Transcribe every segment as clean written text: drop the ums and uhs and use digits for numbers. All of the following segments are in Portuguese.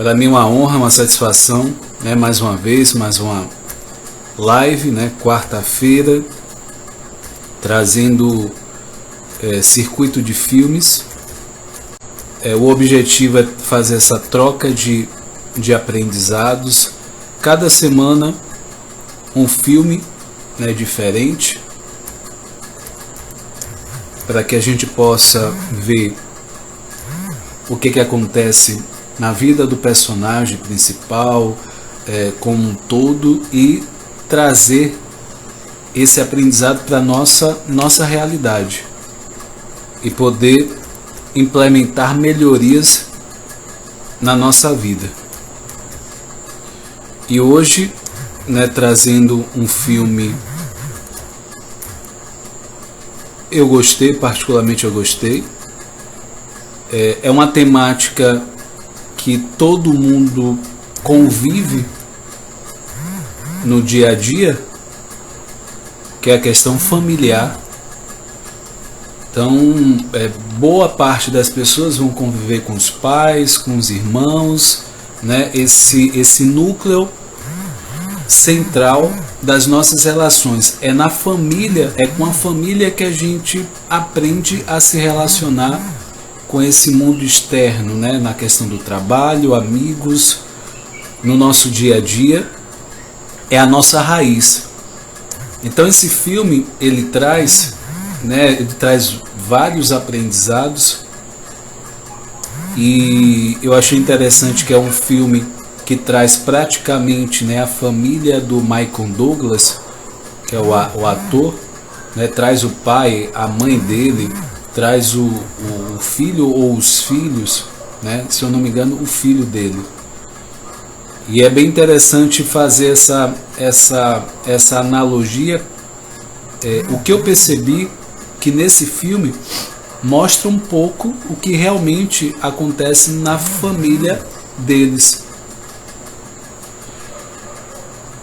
Para mim é uma honra, uma satisfação, né? Mais uma vez, mais uma live, né? Quarta-feira, trazendo circuito de filmes. O objetivo é fazer essa troca de aprendizados. Cada semana um filme, né, diferente, para que a gente possa ver o que acontece na vida do personagem principal, como um todo, e trazer esse aprendizado para a nossa realidade e poder implementar melhorias na nossa vida. E hoje, né, trazendo um filme, particularmente eu gostei. É uma temática que todo mundo convive no dia a dia, que é a questão familiar. Então, boa parte das pessoas vão conviver com os pais, com os irmãos, né? Esse núcleo central das nossas relações. É na família, é com a família que a gente aprende a se relacionar com esse mundo externo, né? Na questão do trabalho, amigos, no nosso dia a dia, é a nossa raiz. Então esse filme, ele traz vários aprendizados, e eu achei interessante que é um filme que traz praticamente, né, a família do Michael Douglas, que é o ator, né, traz o pai, a mãe dele, traz o filho ou os filhos, né, se eu não me engano, o filho dele. E é bem interessante fazer essa analogia. O que eu percebi, que nesse filme mostra um pouco o que realmente acontece na família deles.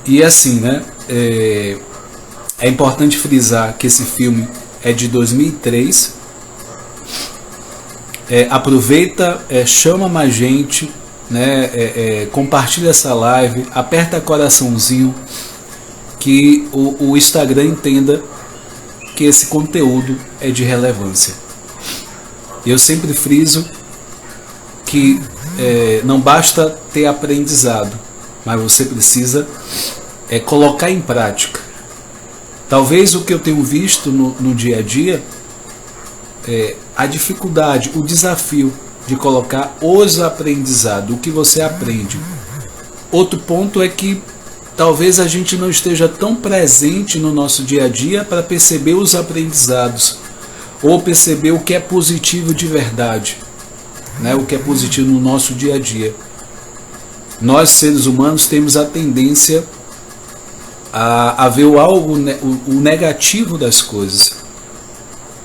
E assim, né, é importante frisar que esse filme é de 2003. Aproveita, chama mais gente, né, compartilha essa live, aperta coraçãozinho, que o Instagram entenda que esse conteúdo é de relevância. Eu sempre friso que não basta ter aprendizado, mas você precisa colocar em prática. Talvez o que eu tenho visto no dia a dia, a dificuldade, o desafio de colocar os aprendizados, o que você aprende. Outro ponto é que talvez a gente não esteja tão presente no nosso dia a dia para perceber os aprendizados, ou perceber o que é positivo de verdade, né? O que é positivo no nosso dia a dia. Nós, seres humanos, temos a tendência a ver o negativo das coisas.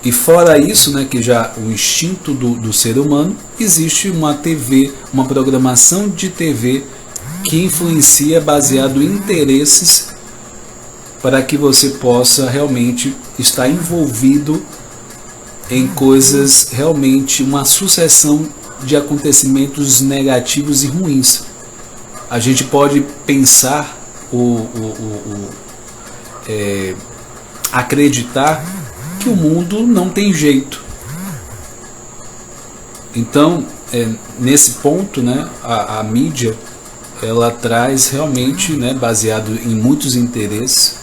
E fora isso, né, que já o instinto do ser humano, existe uma TV, uma programação de TV que influencia baseado em interesses, para que você possa realmente estar envolvido em coisas, realmente uma sucessão de acontecimentos negativos e ruins. A gente pode pensar acreditar que o mundo não tem jeito. Então, nesse ponto, né, a mídia, ela traz realmente, né, baseado em muitos interesses,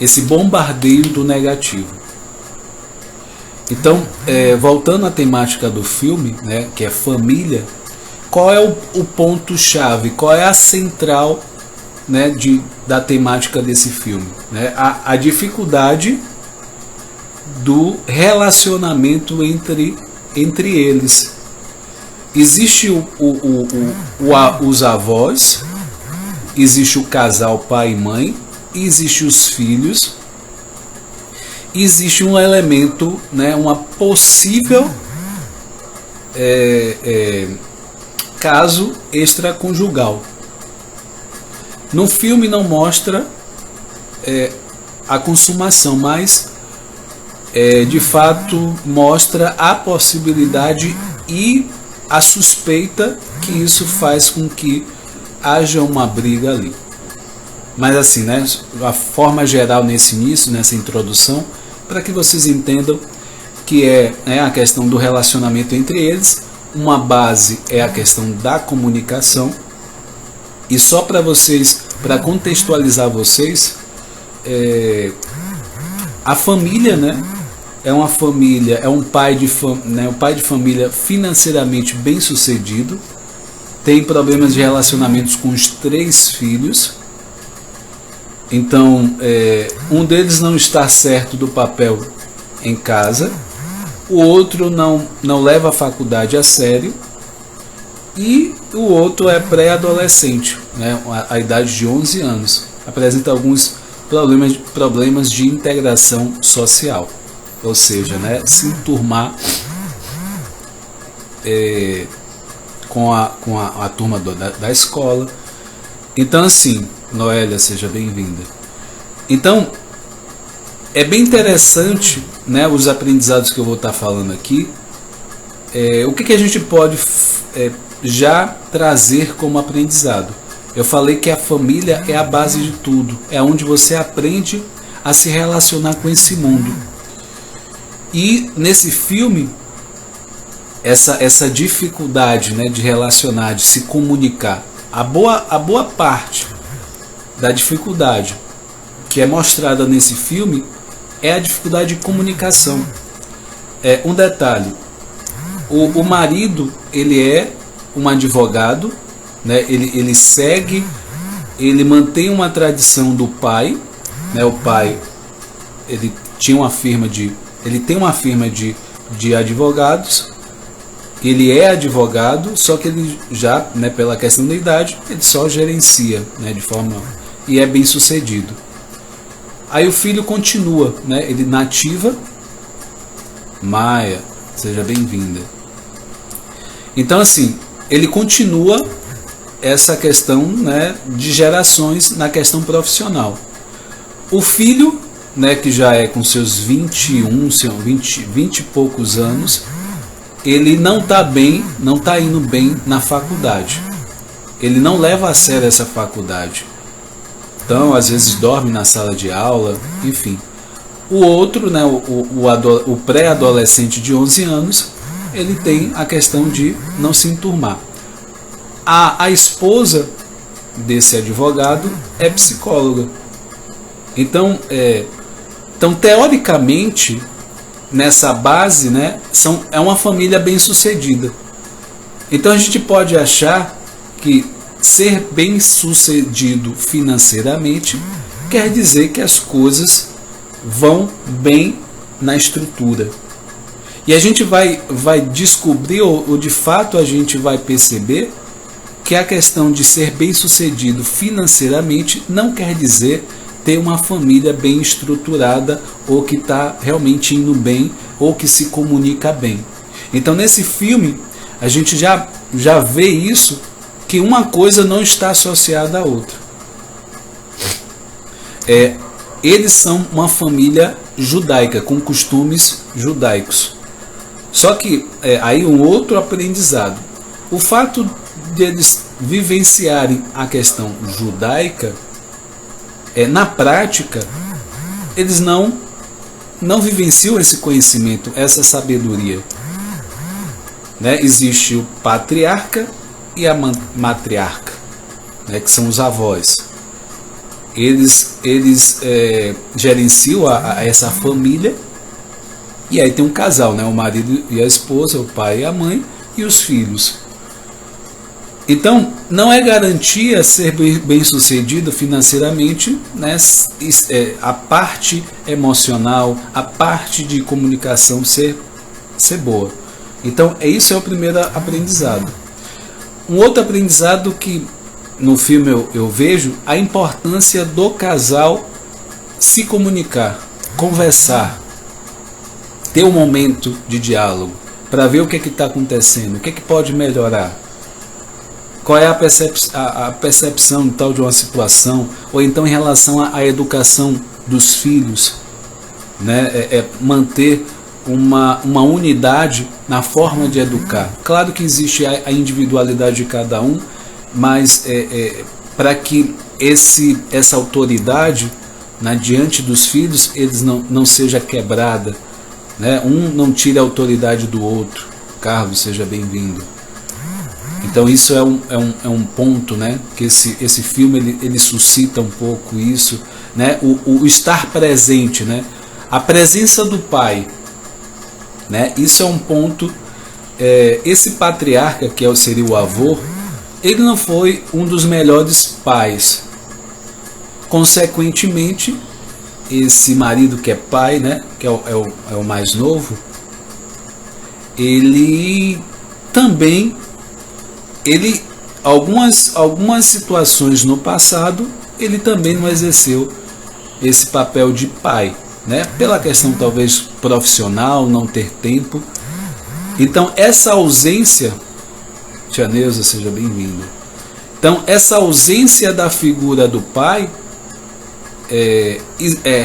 esse bombardeio do negativo. Então, voltando à temática do filme, né, que é família, qual é o ponto-chave, qual é a central, né, da temática desse filme? Né? A dificuldade do relacionamento entre eles. Existe os avós, existe o casal pai e mãe, existe os filhos, existe um elemento, né, uma possível caso extraconjugal. No filme não mostra a consumação, mas de fato mostra a possibilidade e a suspeita que isso faz com que haja uma briga ali. Mas assim, né, a forma geral nesse início, nessa introdução, para que vocês entendam que é, né, a questão do relacionamento entre eles, uma base é a questão da comunicação. E só para vocês, para contextualizar vocês, a família, né, é uma família, é um pai um pai de família financeiramente bem sucedido, tem problemas de relacionamentos com os 3 filhos. Então, um deles não está certo do papel em casa, o outro não leva a faculdade a sério, e o outro é pré-adolescente, né, a idade de 11 anos, apresenta alguns problemas de integração social, ou seja, né, se enturmar com a turma da escola. Então assim, Noélia, seja bem-vinda. Então, é bem interessante, né, os aprendizados que eu vou estar falando aqui. O que a gente pode já trazer como aprendizado? Eu falei que a família é a base de tudo, é onde você aprende a se relacionar com esse mundo. E nesse filme, essa dificuldade, né, de relacionar, de se comunicar, a boa parte da dificuldade que é mostrada nesse filme é a dificuldade de comunicação. Um detalhe, o marido, ele é um advogado, né, ele mantém uma tradição do pai, né, o pai, ele tem uma firma de advogados. Ele é advogado, só que ele já, né, pela questão da idade, ele só gerencia, né, de forma, e é bem sucedido. Aí o filho continua, né, ele nativa. Maia, seja bem-vinda. Então assim, ele continua essa questão, né, de gerações na questão profissional. O filho, né, que já é com seus 20 e poucos anos, ele não está indo bem na faculdade. Ele não leva a sério essa faculdade. Então, às vezes dorme na sala de aula, enfim. O outro, né, o pré-adolescente de 11 anos, ele tem a questão de não se enturmar. A esposa desse advogado é psicóloga. Então, teoricamente, nessa base, né, é uma família bem sucedida. Então a gente pode achar que ser bem sucedido financeiramente quer dizer que as coisas vão bem na estrutura. E a gente vai descobrir, ou de fato a gente vai perceber, que a questão de ser bem sucedido financeiramente não quer dizer ter uma família bem estruturada, ou que está realmente indo bem, ou que se comunica bem. Então nesse filme a gente já vê isso, que uma coisa não está associada à outra. Eles são uma família judaica, com costumes judaicos. Só que aí um outro aprendizado. O fato de eles vivenciarem a questão judaica, na prática, eles não vivenciam esse conhecimento, essa sabedoria. Né? Existe o patriarca e a matriarca, né? Que são os avós. Eles gerenciam essa família, e aí tem um casal, né? O marido e a esposa, o pai e a mãe, e os filhos. Então, não é garantia ser bem sucedido financeiramente, né? A parte emocional, a parte de comunicação ser boa. Então, isso é o primeiro aprendizado. Um outro aprendizado que no filme eu vejo, a importância do casal se comunicar, conversar, ter um momento de diálogo, para ver o que está acontecendo, o que pode melhorar. Qual é a percepção tal de uma situação, ou então em relação à educação dos filhos, né? Manter uma unidade na forma de educar. Claro que existe a individualidade de cada um, mas para que essa autoridade, né, diante dos filhos, eles não seja quebrada, né? Um não tire a autoridade do outro. Carlos, seja bem-vindo. Então isso é um ponto, né, que esse filme ele suscita um pouco isso, né, o estar presente, né, a presença do pai, né, isso é um ponto. Esse patriarca, que seria o avô, ele não foi um dos melhores pais. Consequentemente, esse marido que é pai, né, que é o mais novo, ele também, algumas situações no passado, ele também não exerceu esse papel de pai, né, pela questão talvez profissional, não ter tempo. Então essa ausência, tia Neuza, seja bem-vinda. Então essa ausência da figura do pai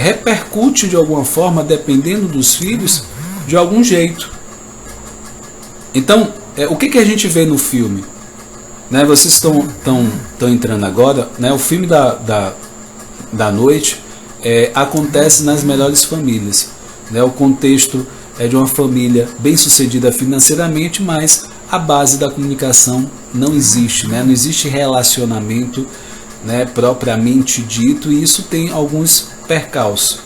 repercute de alguma forma, dependendo dos filhos, de algum jeito. Então, o que a gente vê no filme? Né, vocês estão entrando agora, né, o filme da noite acontece nas melhores famílias. Né, o contexto é de uma família bem sucedida financeiramente, mas a base da comunicação não existe, né, não existe relacionamento, né, propriamente dito, e isso tem alguns percalços.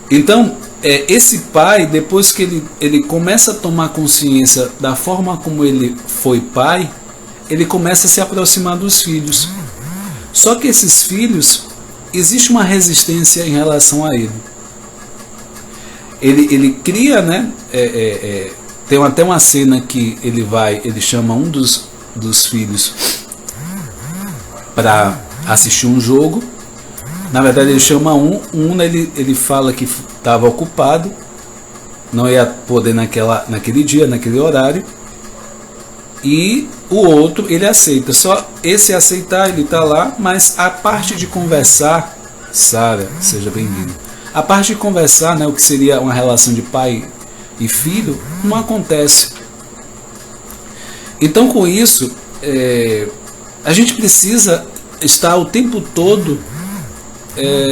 Então, esse pai, depois que ele começa a tomar consciência da forma como ele foi pai, ele começa a se aproximar dos filhos. Só que esses filhos, existe uma resistência em relação a ele. Ele cria, né, tem até uma cena que ele chama um dos filhos para assistir um jogo. Na verdade ele chama ele fala que estava ocupado, não ia poder naquele dia, naquele horário, e o outro ele aceita. Só esse aceitar, ele está lá, mas a parte de conversar, Sara, seja bem-vindo, a parte de conversar, né, o que seria uma relação de pai e filho, não acontece. Então com isso, a gente precisa estar o tempo todo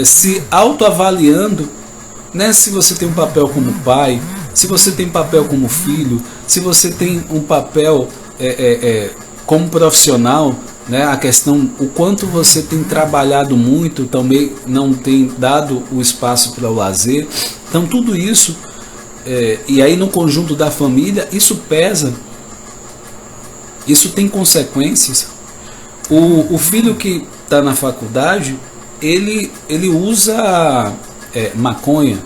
se autoavaliando, né, se você tem um papel como pai, se você tem papel como filho, se você tem um papel como profissional, né, a questão, o quanto você tem trabalhado muito, também não tem dado o espaço para o lazer. Então tudo isso, e aí no conjunto da família, isso pesa, isso tem consequências. O filho que está na faculdade, ele usa maconha.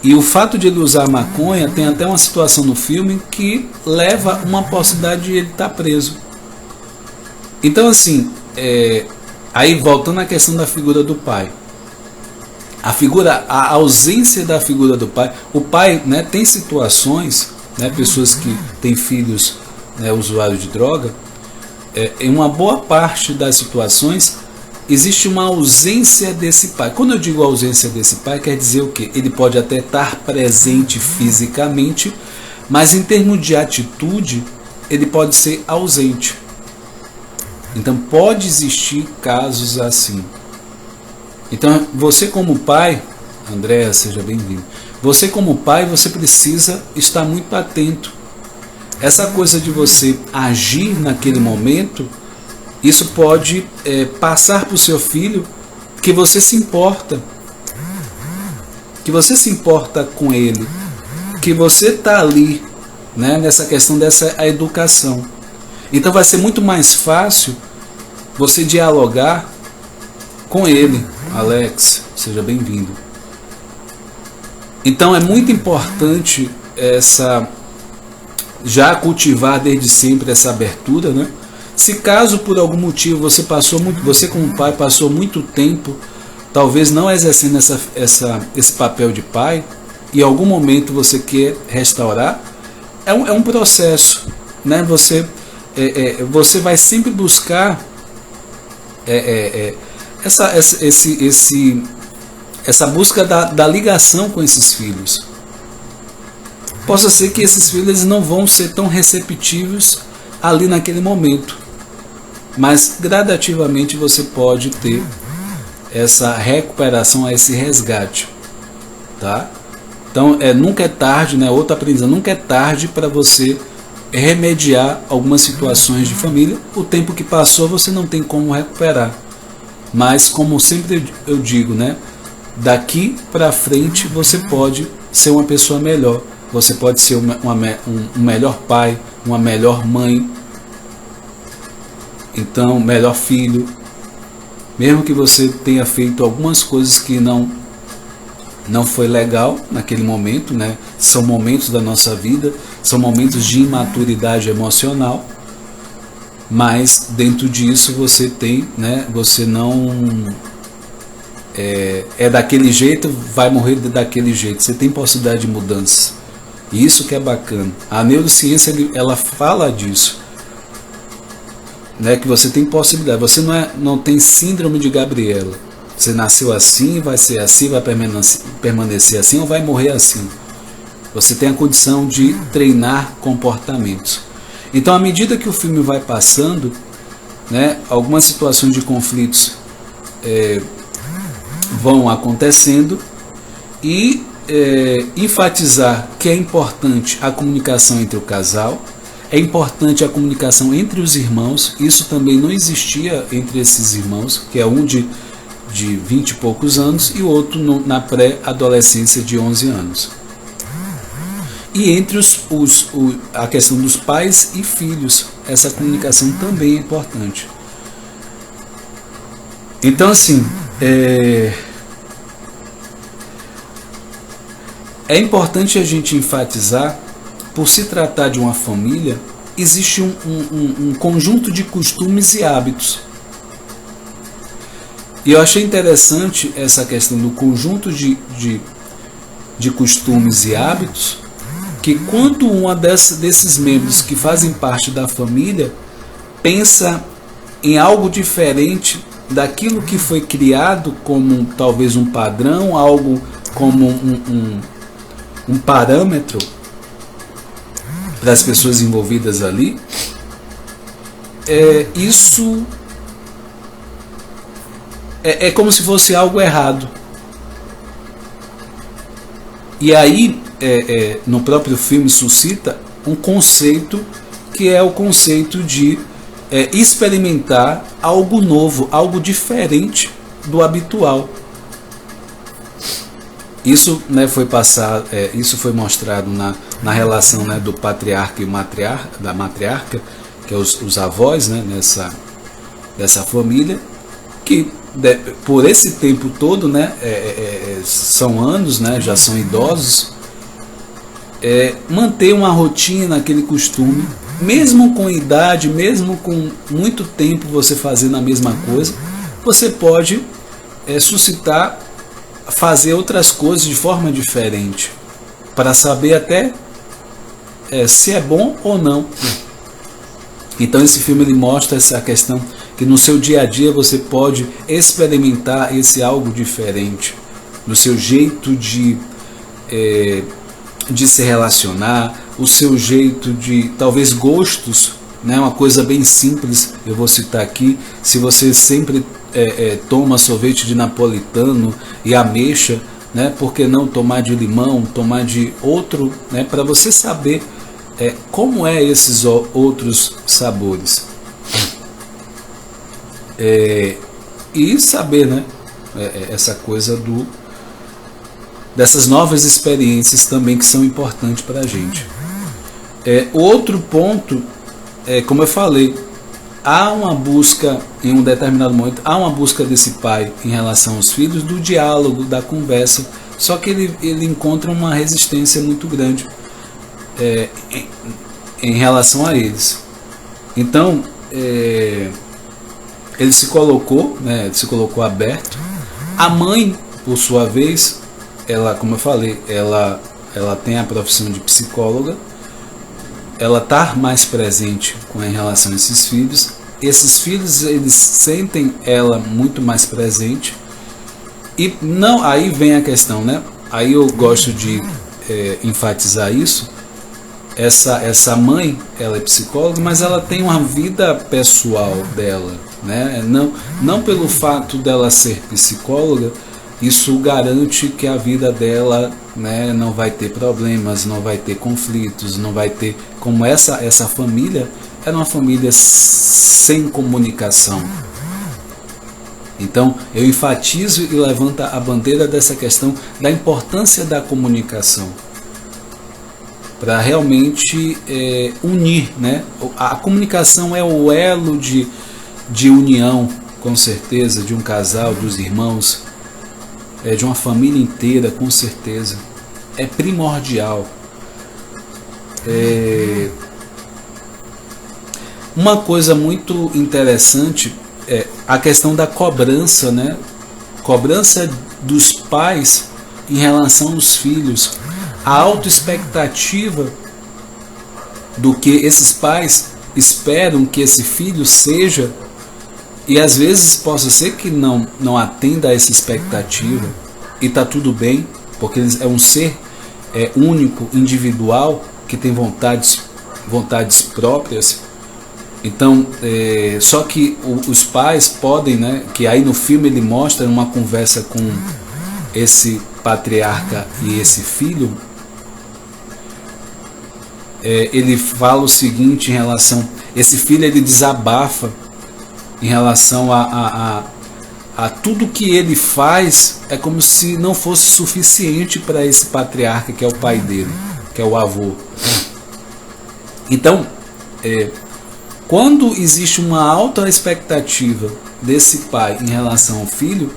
E o fato de ele usar maconha, tem até uma situação no filme que leva uma possibilidade de ele estar preso. Então assim, aí voltando à questão da figura do pai. A ausência da figura do pai. O pai, né, tem situações, né, pessoas que têm filhos, né, usuários de droga, em uma boa parte das situações existe uma ausência desse pai. Quando eu digo ausência desse pai, quer dizer o quê? Ele pode até estar presente fisicamente, mas em termos de atitude, ele pode ser ausente. Então pode existir casos assim. Então você como pai, Andréa, seja bem-vindo. Você como pai, você precisa estar muito atento. Essa coisa de você agir naquele momento, isso pode passar para o seu filho que você se importa. Que você se importa com ele. Que você está ali, né, nessa questão dessa educação. Então vai ser muito mais fácil você dialogar com ele. Alex, seja bem-vindo. Então é muito importante já cultivar desde sempre essa abertura, né? Se caso por algum motivo você como pai passou muito tempo, talvez não exercendo esse papel de pai, e em algum momento você quer restaurar, é um processo, né? Você vai sempre buscar essa busca da ligação com esses filhos. possa ser que esses filhos eles não vão ser tão receptivos ali naquele momento, mas gradativamente você pode ter essa recuperação, esse resgate, tá? Então nunca é tarde, né? Outra aprendizagem, nunca é tarde para você remediar algumas situações de família. O tempo que passou você não tem como recuperar, mas como sempre eu digo, né? Daqui para frente você pode ser uma pessoa melhor, você pode ser um melhor pai, uma melhor mãe, então melhor filho, mesmo que você tenha feito algumas coisas que não foi legal naquele momento, né? São momentos da nossa vida, são momentos de imaturidade emocional, mas dentro disso você tem, né? Você não é daquele jeito, vai morrer daquele jeito. Você tem possibilidade de mudança. E isso que é bacana. A neurociência ela fala disso, né? Que você tem possibilidade. Você não tem síndrome de Gabriela. Você nasceu assim, vai ser assim, vai permanecer assim ou vai morrer assim. Você tem a condição de treinar comportamentos. Então, à medida que o filme vai passando, né, algumas situações de conflitos vão acontecendo e enfatizar que é importante a comunicação entre o casal, é importante a comunicação entre os irmãos. Isso também não existia entre esses irmãos, que é um de 20 e poucos anos e o outro na pré-adolescência de 11 anos. E entre a questão dos pais e filhos, essa comunicação também é importante. Então, assim, é importante a gente enfatizar, por se tratar de uma família, existe um conjunto de costumes e hábitos. E eu achei interessante essa questão do conjunto de costumes e hábitos, que quando desses membros que fazem parte da família pensa em algo diferente daquilo que foi criado como talvez um padrão, algo como um parâmetro para as pessoas envolvidas ali, isso é como se fosse algo errado. E aí, no próprio filme suscita um conceito que é o conceito de experimentar algo novo, algo diferente do habitual. Isso, né, isso foi mostrado na relação, né, do patriarca e da matriarca, que é os avós, né, dessa família, que por esse tempo todo, né, são anos, né, já são idosos, manter uma rotina, aquele costume, mesmo com idade, mesmo com muito tempo você fazendo a mesma coisa, você pode suscitar, fazer outras coisas de forma diferente, para saber até se é bom ou não. Então esse filme ele mostra essa questão que no seu dia a dia você pode experimentar esse algo diferente, no seu jeito de se relacionar, o seu jeito de, talvez, gostos, né? Uma coisa bem simples, eu vou citar aqui: se você sempre toma sorvete de napolitano e ameixa, né? Por que não tomar de limão, tomar de outro, né? Para você saber como esses outros sabores. E saber, né? Essa coisa dessas novas experiências também que são importantes para a gente. Outro ponto, como eu falei, há uma busca, em um determinado momento, há uma busca desse pai em relação aos filhos, do diálogo, da conversa, só que ele encontra uma resistência muito grande em relação a eles. Então, ele se colocou, né, ele se colocou aberto. A mãe, por sua vez, ela, como eu falei, ela tem a profissão de psicóloga, ela está mais presente em relação a esses filhos. Esses filhos, eles sentem ela muito mais presente. E não, aí vem a questão, né? Aí eu gosto de enfatizar isso, essa mãe, ela é psicóloga, mas ela tem uma vida pessoal dela, né? Não pelo fato dela ser psicóloga, isso garante que a vida dela, né, não vai ter problemas, não vai ter conflitos, não vai ter, como essa família era uma família sem comunicação. Então eu enfatizo e levanto a bandeira dessa questão da importância da comunicação para realmente unir, né? A comunicação é o elo de união, com certeza, de um casal, dos irmãos, de uma família inteira, com certeza. É primordial. Uma coisa muito interessante é a questão da cobrança, né? Cobrança dos pais em relação aos filhos. A autoexpectativa do que esses pais esperam que esse filho seja, e às vezes possa ser que não atenda a essa expectativa, e está tudo bem, porque é um ser único, individual, que tem vontades próprias. Então, só que os pais podem, né, que aí no filme ele mostra uma conversa com esse patriarca e esse filho, ele fala o seguinte em relação, esse filho ele desabafa em relação a tudo que ele faz, é como se não fosse suficiente para esse patriarca que é o pai dele, que é o avô. Então, quando existe uma alta expectativa desse pai em relação ao filho,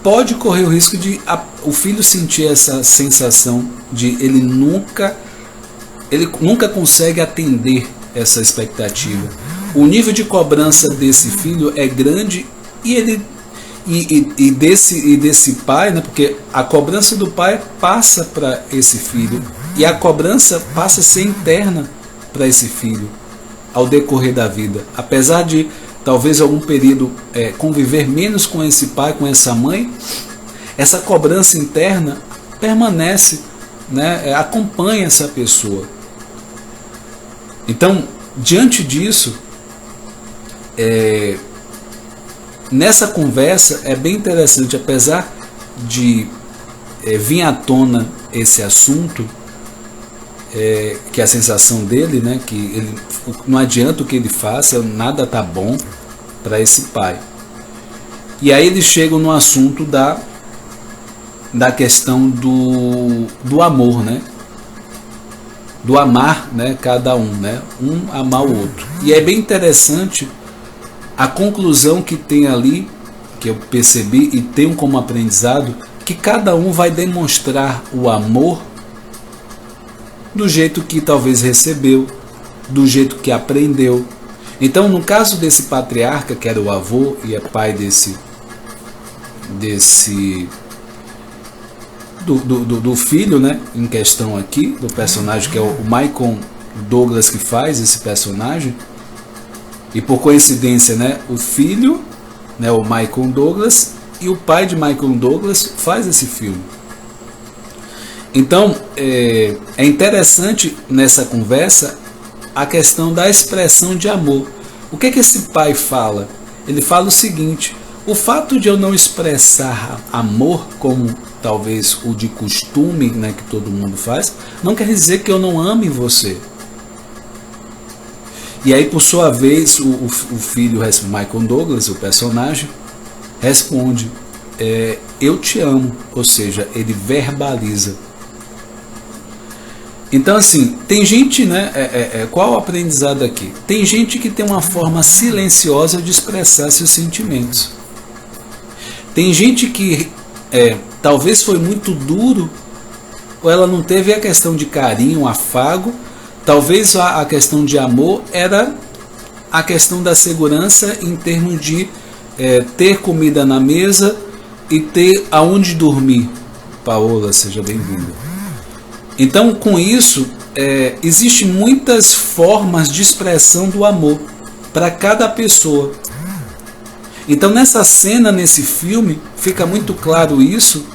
pode correr o risco de o filho sentir essa sensação de ele nunca consegue atender essa expectativa. O nível de cobrança desse filho é grande e desse pai, né, porque a cobrança do pai passa para esse filho e a cobrança passa a ser interna para esse filho ao decorrer da vida. Apesar de talvez algum período conviver menos com esse pai, com essa mãe, essa cobrança interna permanece, né, acompanha essa pessoa. Então, diante disso, nessa conversa é bem interessante, apesar de vir à tona esse assunto, que é a sensação dele, né, que ele, não adianta o que ele faça, nada tá bom para esse pai. E aí eles chegam no assunto da questão do amor, né? Do amar, né, cada um, né? Um amar o outro. E é bem interessante a conclusão que tem ali, que eu percebi e tenho como aprendizado, que cada um vai demonstrar o amor do jeito que talvez recebeu, do jeito que aprendeu. Então, no caso desse patriarca, que era o avô e é pai do filho, né, em questão aqui, do personagem que é o Michael Douglas que faz esse personagem, e por coincidência, né, o filho, né, o Michael Douglas, e o pai de Michael Douglas faz esse filme. Então, é interessante nessa conversa a questão da expressão de amor. O que é que esse pai fala? Ele fala o seguinte: o fato de eu não expressar amor como talvez o de costume, né, que todo mundo faz, não quer dizer que eu não ame você. E aí, por sua vez, o filho, Michael Douglas, o personagem, responde: eu te amo, ou seja, ele verbaliza. Então, assim, tem gente, né, qual o aprendizado aqui? Tem gente que tem uma forma silenciosa de expressar seus sentimentos. Tem gente que talvez foi muito duro, ou ela não teve a questão de carinho, afago. Talvez a questão de amor era a questão da segurança em termos de ter comida na mesa e ter aonde dormir. Paola, seja bem-vinda. Então, com isso, existem muitas formas de expressão do amor para cada pessoa. Então, nessa cena, nesse filme, fica muito claro isso,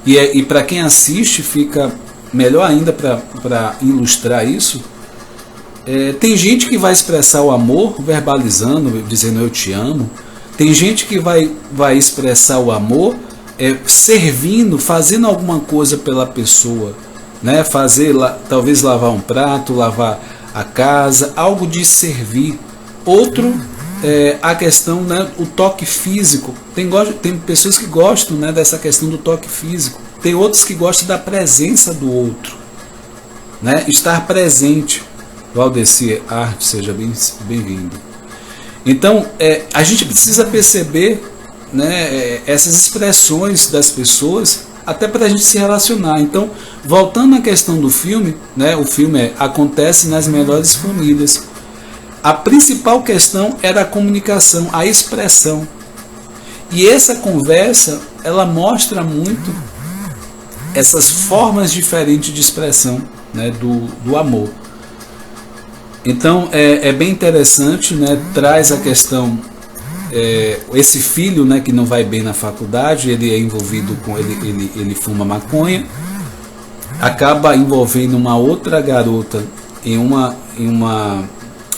e para quem assiste fica melhor ainda para ilustrar isso, tem gente que vai expressar o amor verbalizando, dizendo eu te amo. Tem gente que vai expressar o amor servindo, fazendo alguma coisa pela pessoa, né? Talvez lavar um prato, lavar a casa, algo de servir. Outro, a questão, né, o toque físico. Tem pessoas que gostam, né, dessa questão do toque físico. Tem outros que gostam da presença do outro, né? Estar presente. Valdeci Arte, seja bem-vindo. Então, a gente precisa perceber, né, essas expressões das pessoas, até para a gente se relacionar. Então, voltando à questão do filme, né, o filme acontece nas melhores famílias. A principal questão era a comunicação, a expressão. E essa conversa, ela mostra muito essas formas diferentes de expressão, né, do amor. Então é bem interessante, né, traz a questão, esse filho, né, que não vai bem na faculdade, ele é envolvido com ele fuma maconha, acaba envolvendo uma outra garota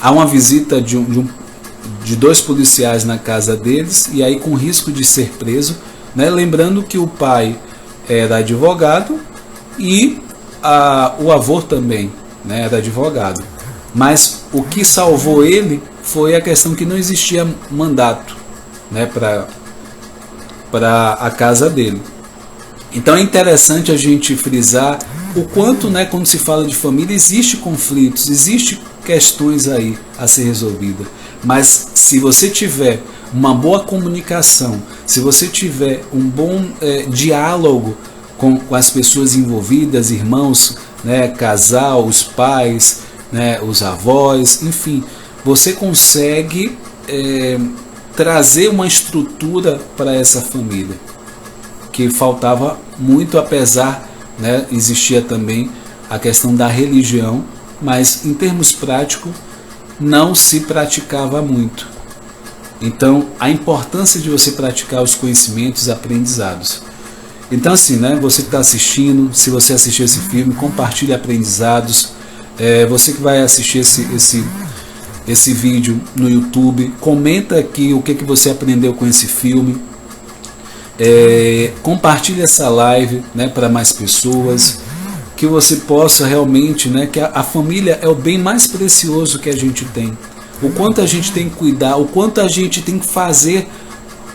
há uma visita de 2 policiais na casa deles, e aí com risco de ser preso, né, lembrando que o pai era advogado e o avô também, né, era advogado. Mas o que salvou ele foi a questão que não existia mandato, né, para a casa dele. Então é interessante a gente frisar o quanto, né, quando se fala de família, existe conflitos, existe questões aí a ser resolvida. Mas se você tiver uma boa comunicação, se você tiver um bom diálogo com as pessoas envolvidas, irmãos, né, casal, os pais, né, os avós, enfim, você consegue trazer uma estrutura para essa família que faltava muito, apesar, né, existia também a questão da religião, mas em termos práticos não se praticava muito. Então a importância de você praticar os conhecimentos, aprendizados. Então assim, né, você que está assistindo, se você assistiu esse filme, compartilhe aprendizados. Você que vai assistir esse vídeo no YouTube, comenta aqui o que você aprendeu com esse filme. Compartilhe essa live, né, para mais pessoas, que você possa realmente, né, que a família é o bem mais precioso que a gente tem. O quanto a gente tem que cuidar, o quanto a gente tem que fazer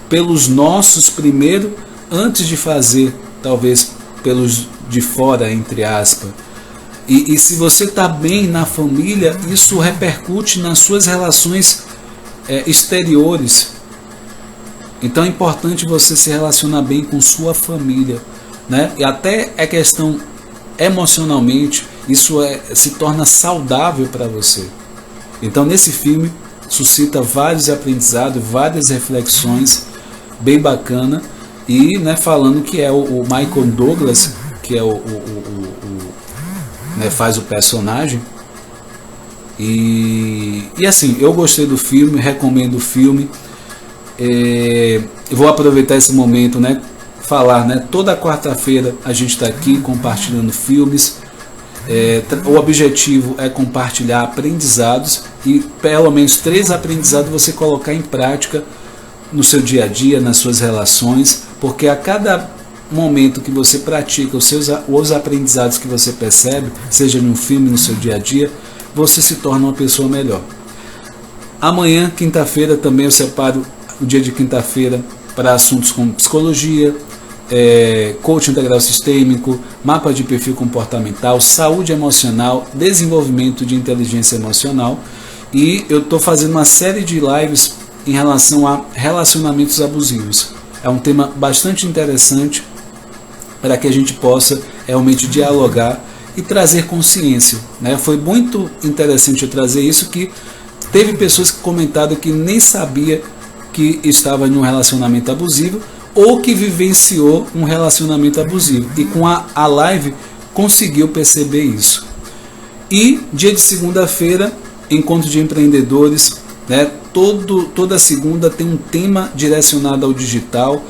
pelos nossos primeiro, antes de fazer talvez pelos de fora, entre aspas. E se você está bem na família, isso repercute nas suas relações exteriores. Então é importante você se relacionar bem com sua família, né? E até a questão emocionalmente, isso se torna saudável para você. Então nesse filme suscita vários aprendizados, várias reflexões, bem bacana. E, né, falando que é o Michael Douglas, que é né, faz o personagem. E assim, eu gostei do filme, recomendo o filme. Vou aproveitar esse momento, né, falar, né, toda quarta-feira a gente está aqui compartilhando filmes. O objetivo é compartilhar aprendizados e pelo menos 3 aprendizados você colocar em prática no seu dia a dia, nas suas relações, porque a cada momento que você pratica os aprendizados que você percebe, seja num filme, no seu dia a dia, você se torna uma pessoa melhor. Amanhã, quinta-feira, também eu separo o dia de quinta-feira para assuntos como psicologia, coaching integral sistêmico, mapa de perfil comportamental, saúde emocional, desenvolvimento de inteligência emocional, e eu estou fazendo uma série de lives em relação a relacionamentos abusivos. É um tema bastante interessante para que a gente possa realmente dialogar e trazer consciência, né? Foi muito interessante eu trazer isso, que teve pessoas que comentaram que nem sabia que estava em um relacionamento abusivo ou que vivenciou um relacionamento abusivo, e com a live conseguiu perceber isso. E dia de segunda-feira, encontro de empreendedores, né? Toda segunda tem um tema direcionado ao digital,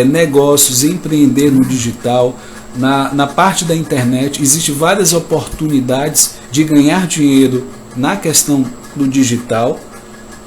negócios, empreender no digital, na parte da internet, existem várias oportunidades de ganhar dinheiro na questão do digital.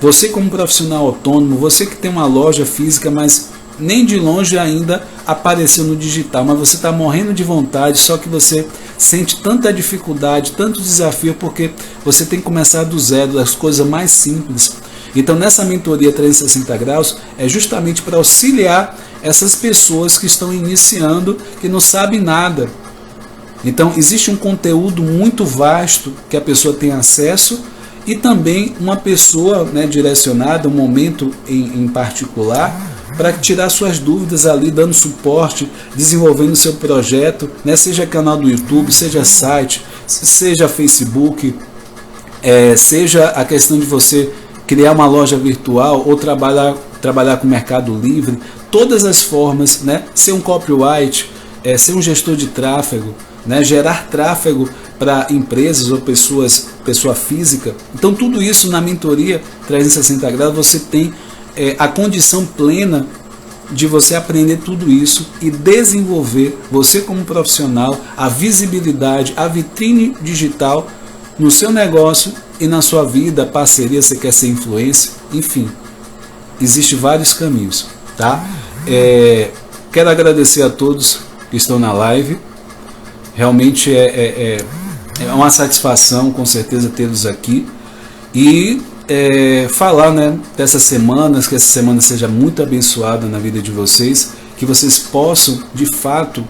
Você como profissional autônomo, você que tem uma loja física, mas nem de longe ainda apareceu no digital, mas você está morrendo de vontade, só que você sente tanta dificuldade, tanto desafio, porque você tem que começar do zero, das coisas mais simples. Então nessa mentoria 360 graus é justamente para auxiliar essas pessoas que estão iniciando, que não sabem nada. Então existe um conteúdo muito vasto que a pessoa tem acesso, e também uma pessoa, né, direcionada, um momento em particular, para tirar suas dúvidas ali, dando suporte, desenvolvendo seu projeto, né, seja canal do YouTube, seja site, seja Facebook, seja a questão de você criar uma loja virtual ou trabalhar com o Mercado Livre, todas as formas, né, ser um copyright, ser um gestor de tráfego, né, gerar tráfego para empresas ou pessoa física. Então tudo isso na mentoria 360 graus você tem a condição plena de você aprender tudo isso e desenvolver você como profissional, a visibilidade, a vitrine digital no seu negócio e na sua vida, parceria, você quer ser influencer, enfim, existem vários caminhos, tá? Quero agradecer a todos que estão na live, realmente é uma satisfação com certeza tê-los aqui, e falar, né, dessas semanas, que essa semana seja muito abençoada na vida de vocês, que vocês possam de fato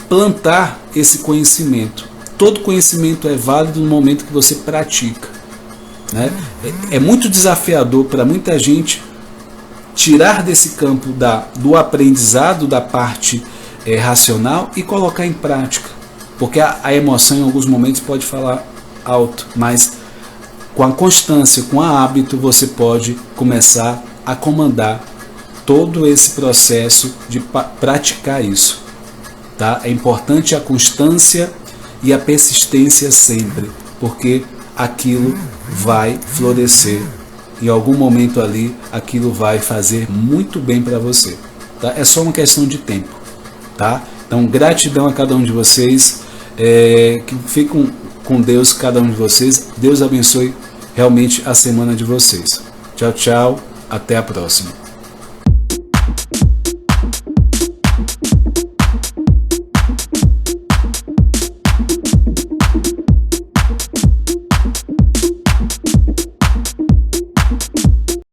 plantar esse conhecimento. Todo conhecimento é válido no momento que você pratica, né? É muito desafiador para muita gente tirar desse campo do aprendizado, da parte racional, e colocar em prática, porque a emoção em alguns momentos pode falar alto, mas com a constância, com o hábito, você pode começar a comandar todo esse processo de praticar isso, tá? É importante a constância e a persistência sempre, porque aquilo vai florescer. Em algum momento ali, aquilo vai fazer muito bem para você, tá? É só uma questão de tempo, tá? Então, gratidão a cada um de vocês, que fiquem com Deus, cada um de vocês. Deus abençoe realmente a semana de vocês. Tchau, tchau, até a próxima.